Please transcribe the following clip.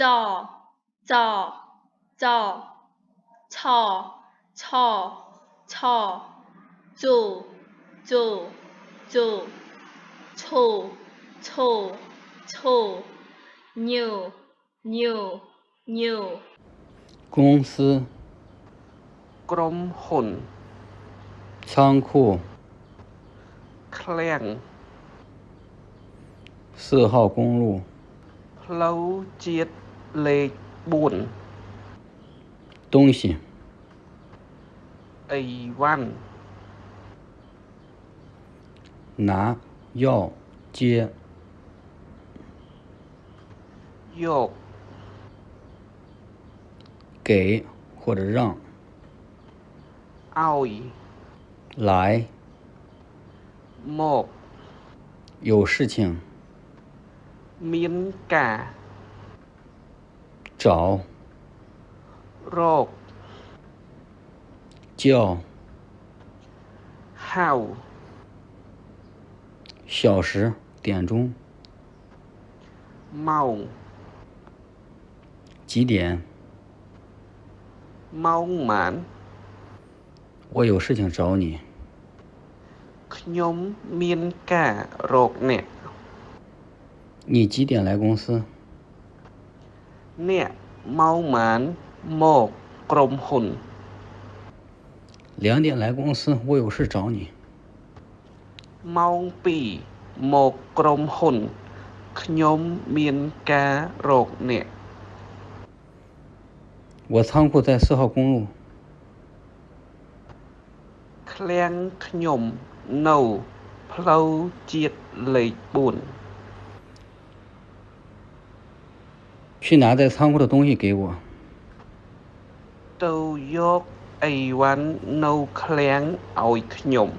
จอจอจอชอชอชอจูจูจูชูชูชูนิวนิวนิว公司กรมหุ่น仓库เคลี้ยง4号公路 ផ្លូវជាតិលេខ4东西អីវ៉ាន់拿要接យក 给或者让ឲ្យ 来មក 有事情 មានការ 找រក 叫ហៅ 小时点钟ម៉ោង几点ម៉ោងម៉ាន我有事情找你ខ្ញុំមានការរកអ្នក你几点来公司អ្នកម៉ោងម៉ានមកក្រុមហ៊ុន2点来公司我有事找你ម៉ោង2មកក្រុមហ៊ុនខ្ញុំមានការរកអ្នក我仓库在4号公路ឃ្លាំងខ្ញុំនៅផ្លូវជាតិលេខ4去拿在仓库的东西给我ទៅយកអីវ៉ាន់នៅឃ្លាំងឲ្យខ្ញុំ